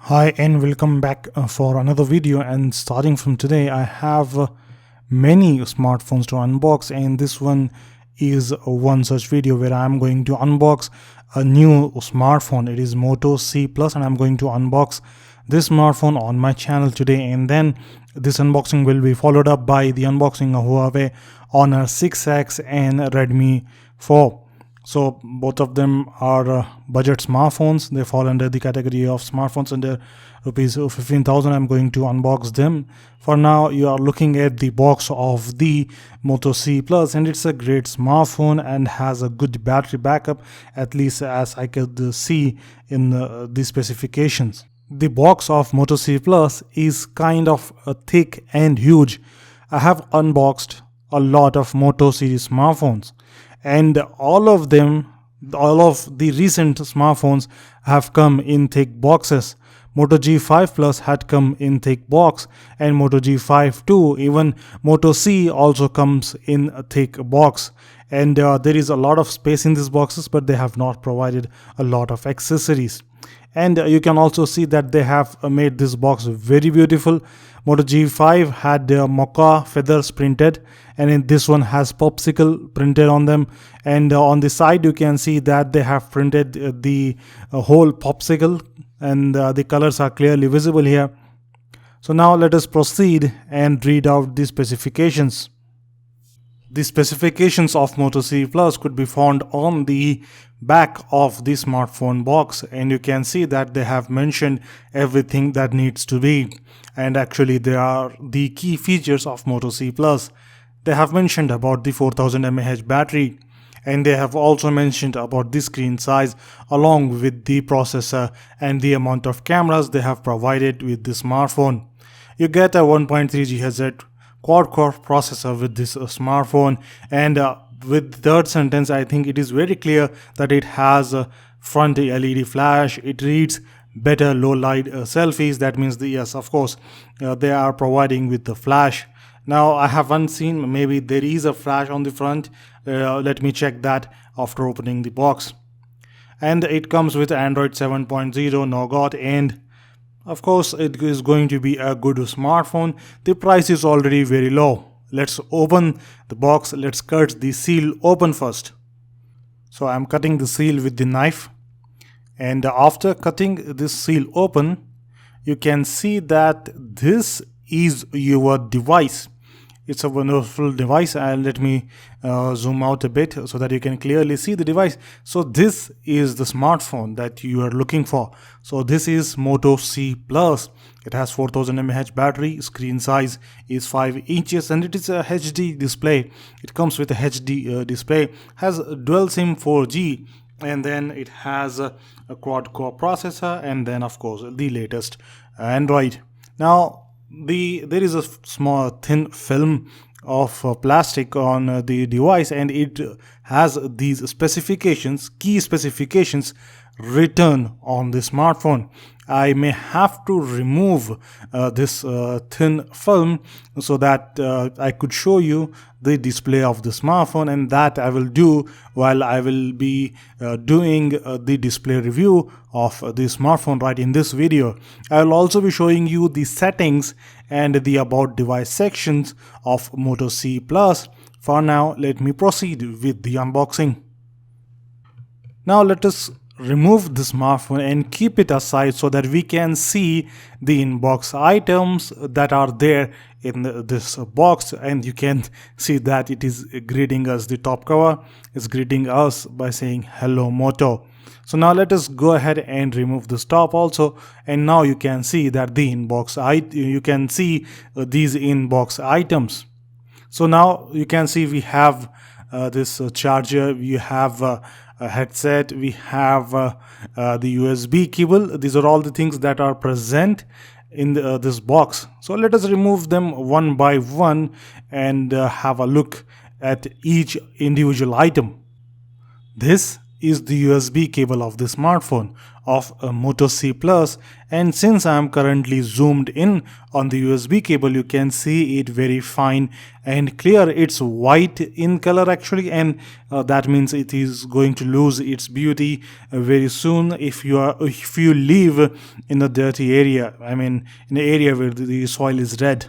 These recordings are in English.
Hi and welcome back for another video, and starting from today I have many smartphones to unbox, and this one is one such video where I'm going to unbox a new smartphone. It is Moto C Plus, and I'm going to unbox this smartphone on my channel today, and then this unboxing will be followed up by the unboxing of Huawei Honor 6X and Redmi 4. So both of them are budget smartphones. They fall under the category of smartphones under rupees 15,000. I'm going to unbox them. For now, you are looking at the box of the Moto C Plus, and it's a great smartphone and has a good battery backup, at least as I could see in the specifications. The box of Moto C Plus is kind of thick and huge. I have unboxed a lot of Moto series smartphones, and all of the recent smartphones have come in thick boxes. Moto G5 Plus had come in thick box, and Moto G5 too. Even Moto C also comes in a thick box, and there is a lot of space in these boxes, but they have not provided a lot of accessories. And you can also see that they have made this box very beautiful. Moto G5 had mocha feathers printed, and in this one has popsicle printed on them. And on the side you can see that they have printed the whole popsicle, and the colors are clearly visible here. So now let us proceed and read out the specifications. The specifications of Moto C Plus could be found on the back of the smartphone box, and you can see that they have mentioned everything that needs to be, and actually they are the key features of Moto C Plus. They have mentioned about the 4000 mAh battery, and they have also mentioned about the screen size along with the processor and the amount of cameras they have provided with the smartphone. You get a 1.3 GHz quad-core processor with this smartphone, and with the third sentence I think it is very clear that it has a front LED flash. It reads better low light selfies. That means yes, of course, they are providing with the flash. Now I haven't seen, maybe there is a flash on the front. Let me check that after opening the box. And it comes with Android 7.0 Nougat, and of course it is going to be a good smartphone. The price is already very low. Let's open the box. Let's cut the seal open first. So I'm cutting the seal with the knife, and after cutting this seal open, you can see that this is your device. It's a wonderful device, and let me zoom out a bit so that you can clearly see the device. So this is the smartphone that you are looking for. So this is Moto C Plus. It has 4000 mAh battery, screen size is 5 inches, and it is a HD display. It comes with a HD display, has dual SIM 4G, and then it has a quad-core processor, and then of course the latest Android. Now there is a small thin film of plastic on the device, and it has these specifications, key specifications written on the smartphone. I may have to remove this thin film so that I could show you the display of the smartphone, and that I will do while I will be doing the display review of the smartphone right in this video. I will also be showing you the settings and the about device sections of Moto C Plus. For now, let me proceed with the unboxing. Now let us remove the smartphone and keep it aside so that we can see the inbox items that are there in this box. And you can see that it is greeting us. The top cover is greeting us by saying hello Moto. So now let us go ahead and remove this top also, and now you can see that the inbox you can see these inbox items. So now you can see we have this charger, we have a headset, we have the USB cable. These are all the things that are present in this box. So let us remove them one by one and have a look at each individual item. This is the USB cable of the smartphone. of Moto C Plus. And since I am currently zoomed in on the USB cable, you can see it very fine and clear. It's white in color actually, and that means it is going to lose its beauty very soon if you live in a dirty area. I mean, in an area where the soil is red.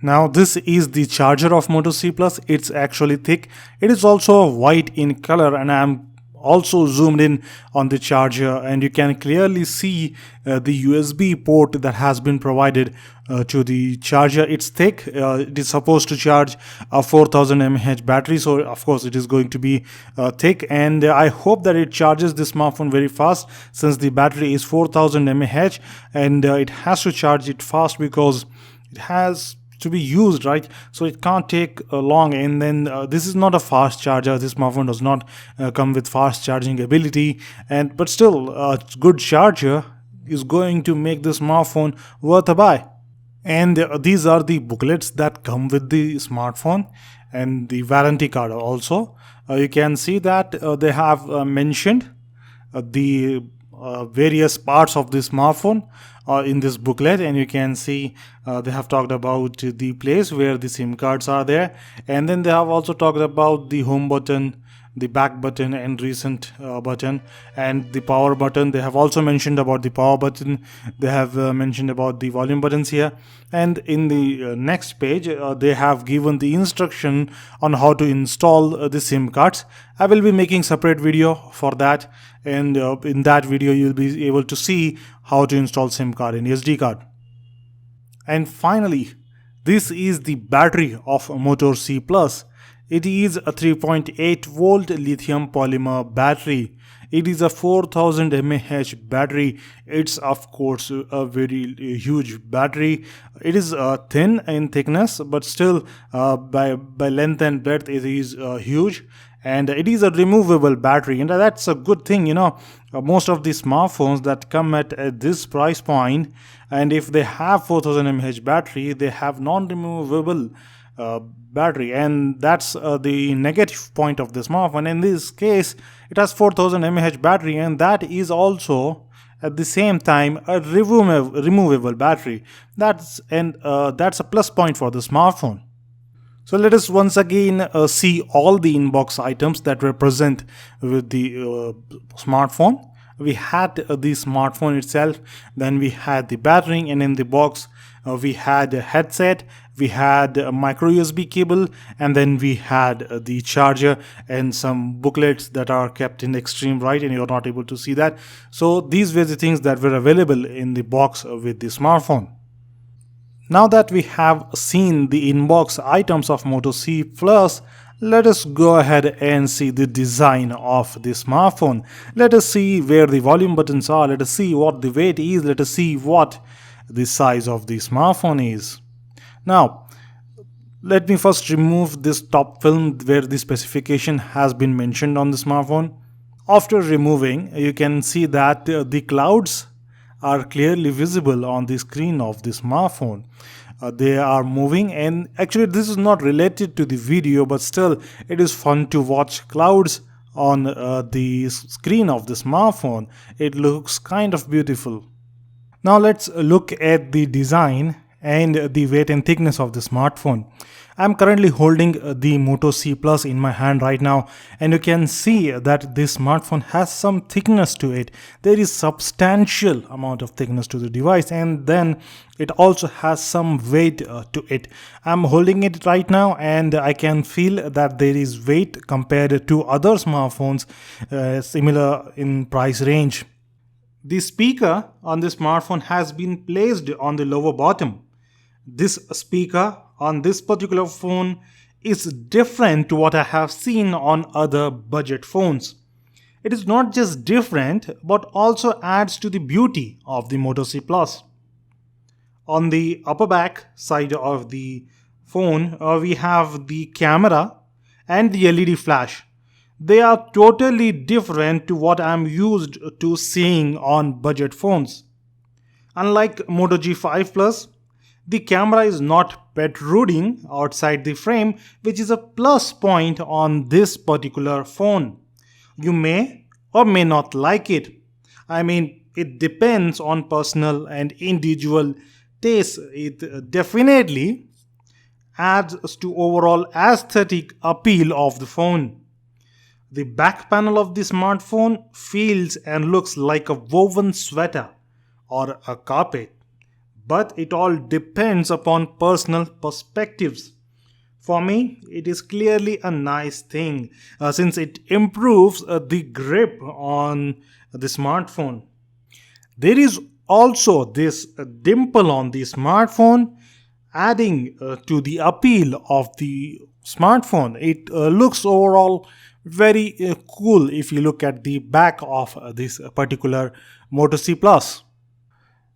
Now this is the charger of Moto C Plus. It's actually thick. It is also white in color, and I'm also zoomed in on the charger, and you can clearly see the USB port that has been provided to the charger. It's thick. It is supposed to charge a 4000 mAh battery, so of course it is going to be thick, and I hope that it charges the smartphone very fast, since the battery is 4000 mAh, and it has to charge it fast because it has to be used, right? So it can't take long. And then this is not a fast charger. This smartphone does not come with fast charging ability, but still a good charger is going to make the smartphone worth a buy. And these are the booklets that come with the smartphone, and the warranty card also. You can see that they have mentioned the various parts of the smartphone in this booklet, and you can see they have talked about the place where the SIM cards are there, and then they have also talked about the home button, the back button, and recent button, and the power button. They have also mentioned about the power button. They have mentioned about the volume buttons here, and in the next page they have given the instruction on how to install the SIM cards. I will be making separate video for that, and in that video you'll be able to see how to install SIM card and SD card. And finally, this is the battery of Moto C Plus. It is a 3.8 volt lithium polymer battery. It is a 4000 mAh battery. It's of course a very huge battery. It is thin in thickness, but still by length and breadth it is huge. And it is a removable battery, and that's a good thing. You know, most of the smartphones that come at this price point, and if they have 4000 mAh battery, they have non-removable battery, and that's the negative point of the smartphone. In this case, it has 4000 mAh battery, and that is also at the same time a removable battery. That's a plus point for the smartphone. So let us once again see all the inbox items that were present with the smartphone. We had the smartphone itself, then we had the battery, and in the box we had a headset, we had a micro USB cable, and then we had the charger and some booklets that are kept in the extreme right, and you're not able to see that. So these were the things that were available in the box with the smartphone. Now that we have seen the inbox items of Moto C Plus, let us go ahead and see the design of the smartphone. Let us see where the volume buttons are. Let us see what the weight is. Let us see what the size of the smartphone is. Now, let me first remove this top film where the specification has been mentioned on the smartphone. After removing, you can see that the clouds are clearly visible on the screen of the smartphone. They are moving, and actually this is not related to the video, but still it is fun to watch clouds on the screen of the smartphone. It looks kind of beautiful. Now let's look at the design and the weight and thickness of the smartphone. I'm currently holding the Moto C Plus in my hand right now, and you can see that this smartphone has some thickness to it. There is substantial amount of thickness to the device, and then it also has some weight to it. I'm holding it right now, and I can feel that there is weight compared to other smartphones similar in price range. The speaker on the smartphone has been placed on the lower bottom. This speaker on this particular phone is different to what I have seen on other budget phones. It is not just different, but also adds to the beauty of the Moto C Plus. On the upper back side of the phone, we have the camera and the LED flash. They are totally different to what I'm used to seeing on budget phones. Unlike Moto G5 Plus, the camera is not protruding outside the frame, which is a plus point on this particular phone. You may or may not like it. I mean, it depends on personal and individual taste. It definitely adds to overall aesthetic appeal of the phone. The back panel of the smartphone feels and looks like a woven sweater or a carpet, but it all depends upon personal perspectives. For me, it is clearly a nice thing since it improves the grip on the smartphone. There is also this dimple on the smartphone, adding to the appeal of the smartphone. It looks overall very cool if you look at the back of this particular Moto C Plus.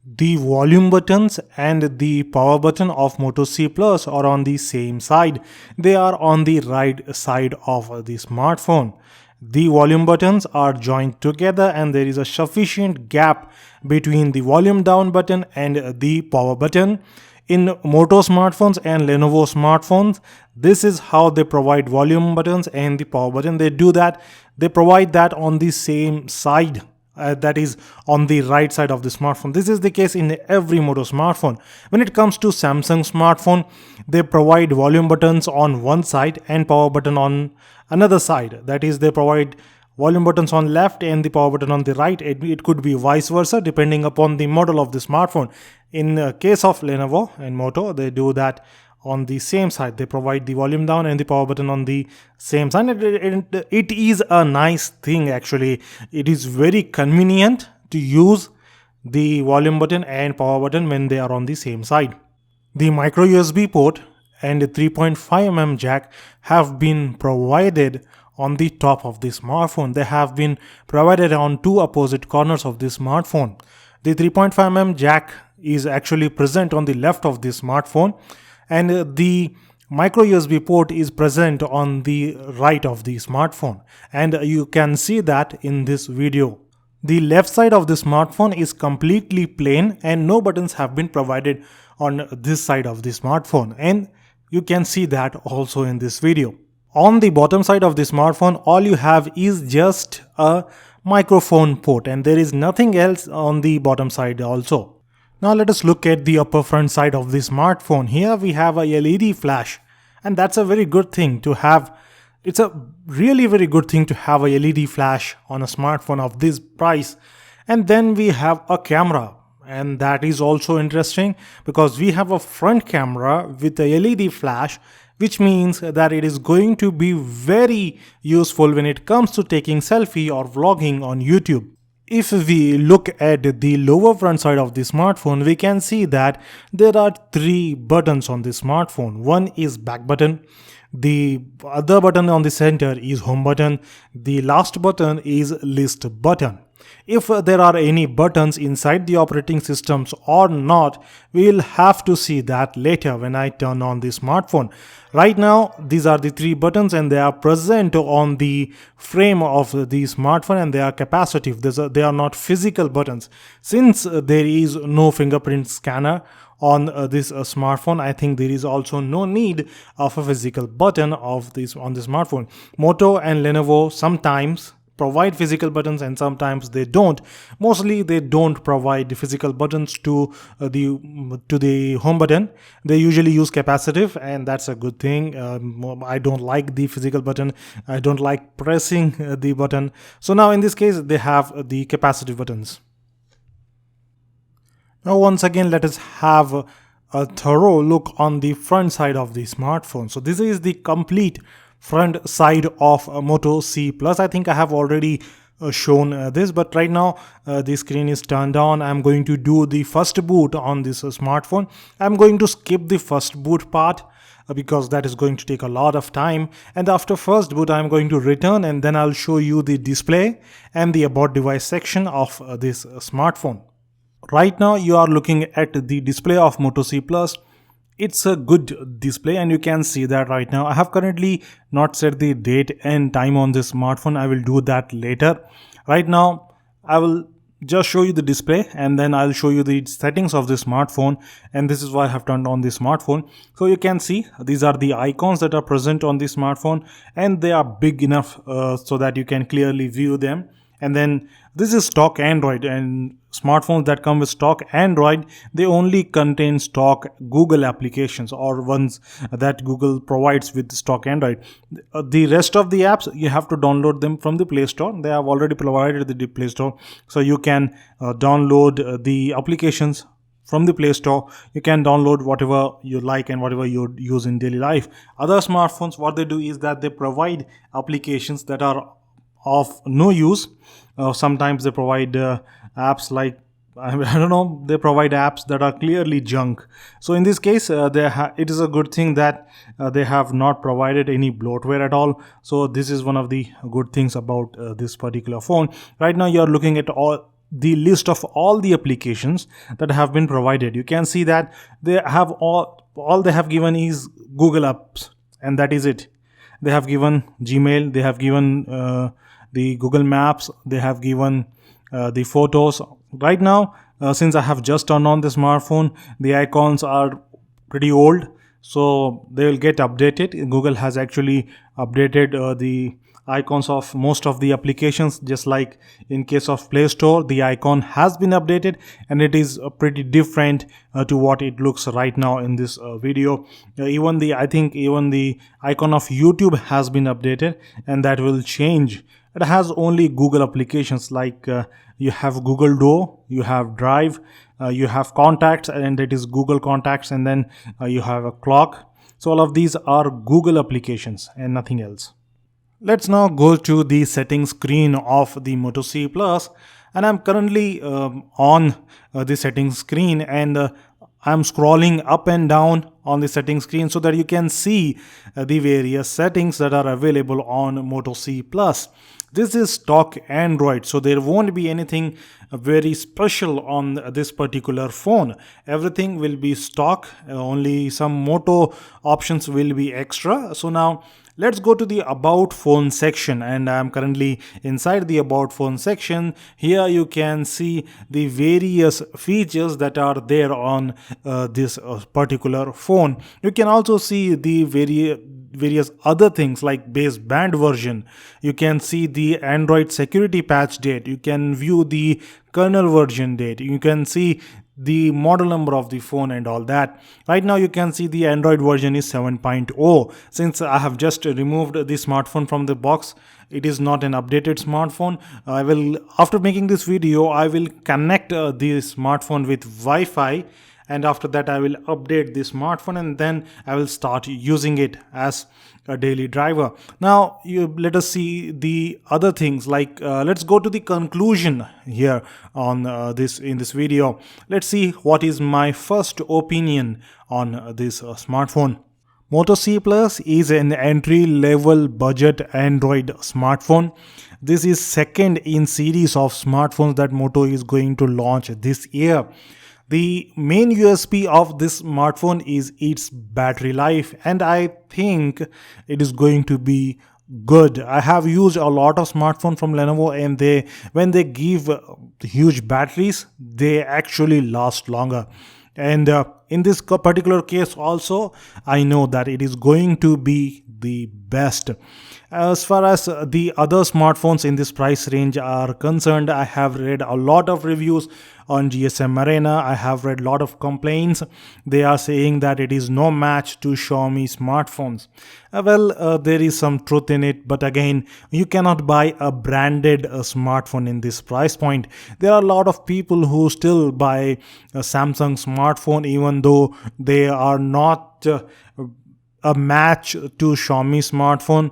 The volume buttons and the power button of Moto C Plus are on the same side. They are on the right side of the smartphone. The volume buttons are joined together and there is a sufficient gap between the volume down button and the power button. In Moto smartphones and Lenovo smartphones, this is how they provide volume buttons and the power button. They do that. They provide that on the same side. That is on the right side of the smartphone. This is the case in every Moto smartphone. When it comes to Samsung smartphone, they provide volume buttons on one side and power button on another side. That is, they provide volume buttons on left and the power button on the right. It could be vice versa depending upon the model of the smartphone. In case of Lenovo and Moto, they do that on the same side. They provide the volume down and the power button on the same side. It is a nice thing actually. It is very convenient to use the volume button and power button when they are on the same side. The micro USB port and 3.5mm jack have been provided on the top of the smartphone. They have been provided on two opposite corners of the smartphone. The 3.5mm jack is actually present on the left of the smartphone, and the micro USB port is present on the right of the smartphone, and you can see that in this video. The left side of the smartphone is completely plain and no buttons have been provided on this side of the smartphone, and you can see that also in this video. On the bottom side of the smartphone, all you have is just a microphone port and there is nothing else on the bottom side also. Now let us look at the upper front side of the smartphone. Here we have a LED flash, and that's a very good thing to have. It's a really very good thing to have a LED flash on a smartphone of this price. And then we have a camera, and that is also interesting because we have a front camera with a LED flash, which means that it is going to be very useful when it comes to taking selfie or vlogging on YouTube. If we look at the lower front side of the smartphone, we can see that there are three buttons on the smartphone. One is back button, the other button on the center is home button, the last button is list button. If there are any buttons inside the operating systems or not, we'll have to see that later when I turn on the smartphone. Right now, these are the three buttons and they are present on the frame of the smartphone and they are capacitive. They are not physical buttons. Since there is no fingerprint scanner on this smartphone, I think there is also no need of a physical button of this on the smartphone. Moto and Lenovo sometimes provide physical buttons and sometimes they don't. Mostly they don't provide physical buttons to the home button. They usually use capacitive, and that's a good thing. I don't like the physical button. I don't like pressing the button. So now in this case they have the capacitive buttons. Now once again let us have a thorough look on the front side of the smartphone. So this is the complete front side of Moto C Plus. I think I have already shown this, but right now the screen is turned on. I'm going to do the first boot on this smartphone. I'm going to skip the first boot part because that is going to take a lot of time, and after first boot I'm going to return and then I'll show you the display and the about device section of this smartphone. Right now you are looking at the display of Moto C Plus. It's a good display and you can see that right now. I have currently not set the date and time on this smartphone. I will do that later. Right now I will just show you the display and then I'll show you the settings of the smartphone, and this is why I have turned on the smartphone. So you can see these are the icons that are present on the smartphone and they are big enough so that you can clearly view them. And then this is stock Android, and smartphones that come with stock Android, they only contain stock Google applications or ones that Google provides with stock Android. The rest of the apps, you have to download them from the Play Store. They have already provided the Play Store, so you can download the applications from the Play Store. You can download whatever you like and whatever you use in daily life. Other smartphones, what they do is that they provide applications that are of no use. Sometimes they provide apps like I don't know, they provide apps that are clearly junk. So in this case, it is a good thing that they have not provided any bloatware at all. So this is one of the good things about this particular phone. Right now you are looking at the list of all the applications that have been provided. You can see that they have all they have given is Google apps, and that is it. They have given Gmail, they have given the Google Maps, they have given the photos. Right now, since I have just turned on the smartphone, the icons are pretty old, so they will get updated. Google has actually updated the icons of most of the applications. Just like in case of Play Store, the icon has been updated and it is pretty different to what it looks right now in this video. I think even the icon of YouTube has been updated, and that will change. It has only Google applications like you have Google Duo, you have Drive, you have Contacts, and it is Google Contacts, and then you have a clock. So all of these are Google applications and nothing else. Let's now go to the settings screen of the Moto C Plus, and I'm currently on the settings screen, and I'm scrolling up and down on the settings screen so that you can see the various settings that are available on Moto C Plus. This is stock Android, so there won't be anything very special on this particular phone. Everything will be stock, only some Moto options will be extra. So now let's go to the About Phone section, and I'm currently inside the About Phone section. Here you can see the various features that are there on this particular phone. You can also see the various other things like baseband version. You can see the Android security patch date. You can view the kernel version date. You can see the model number of the phone and all that. Right now you can see the Android version is 7.0. Since I have just removed the smartphone from the box, it is not an updated smartphone. After making this video, I will connect the smartphone with Wi-Fi, and after that I will update the smartphone, and then I will start using it as a daily driver. Now let us see the other things, like let's go to the conclusion here on in this video. Let's see what is my first opinion on this smartphone. Moto C Plus is an entry-level budget Android smartphone. This is second in series of smartphones that Moto is going to launch this year. The main USP of this smartphone is its battery life, and I think it is going to be good. I have used a lot of smartphones from Lenovo, and when they give huge batteries, they actually last longer. And in this particular case also, I know that it is going to be the best. As far as the other smartphones in this price range are concerned, I have read a lot of reviews on GSM Arena. I have read a lot of complaints. They are saying that it is no match to Xiaomi smartphones. There is some truth in it, but again, you cannot buy a branded smartphone in this price point. There are a lot of people who still buy a Samsung smartphone even though they are not a match to Xiaomi smartphone.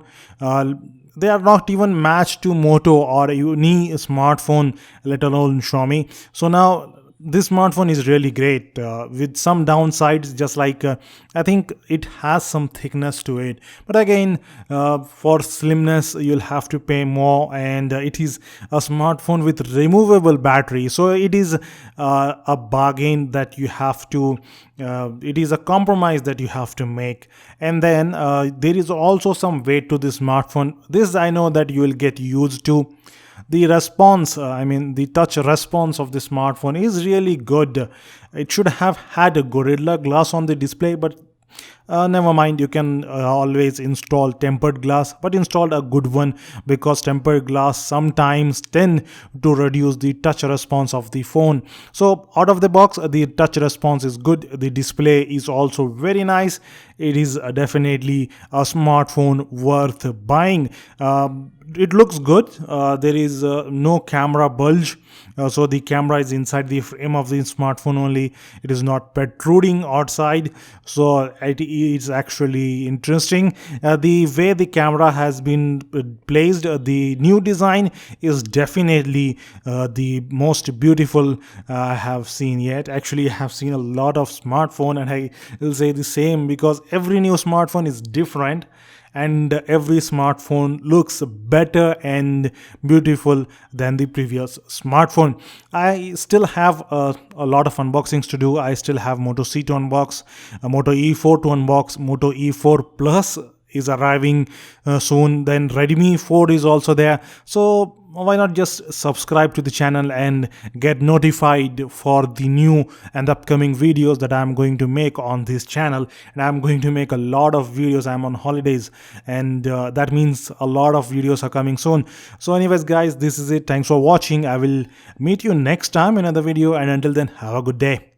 They are not even matched to Moto or any smartphone, let alone Xiaomi. So now this smartphone is really great with some downsides, just like I think it has some thickness to it, but again for slimness you'll have to pay more, and it is a smartphone with removable battery, so it is a bargain that you have to it is a compromise that you have to make. And then there is also some weight to this smartphone. This I know that you will get used to. The response, the touch response of the smartphone is really good. It should have had a Gorilla Glass on the display, but Never mind, you can always install tempered glass, but install a good one, because tempered glass sometimes tend to reduce the touch response of the phone. So out of the box, the touch response is good. The display is also very nice. It is definitely a smartphone worth buying. It looks good. There is no camera bulge, so the camera is inside the frame of the smartphone only. It is not protruding outside, so it is actually interesting. The way the camera has been placed, the new design is definitely the most beautiful I have seen yet. Actually, I have seen a lot of smartphone, and I will say the same, because every new smartphone is different, and every smartphone looks better and beautiful than the previous smartphone. I still have a lot of unboxings to do. I still have Moto C to unbox, Moto E4 to unbox, Moto E4 Plus is arriving soon, then Redmi 4 is also there. So why not just subscribe to the channel and get notified for the new and upcoming videos that I'm going to make on this channel. And I'm going to make a lot of videos. I'm on holidays, and that means a lot of videos are coming soon. So anyways guys, this is it. Thanks for watching. I will meet you next time in another video, and until then, have a good day.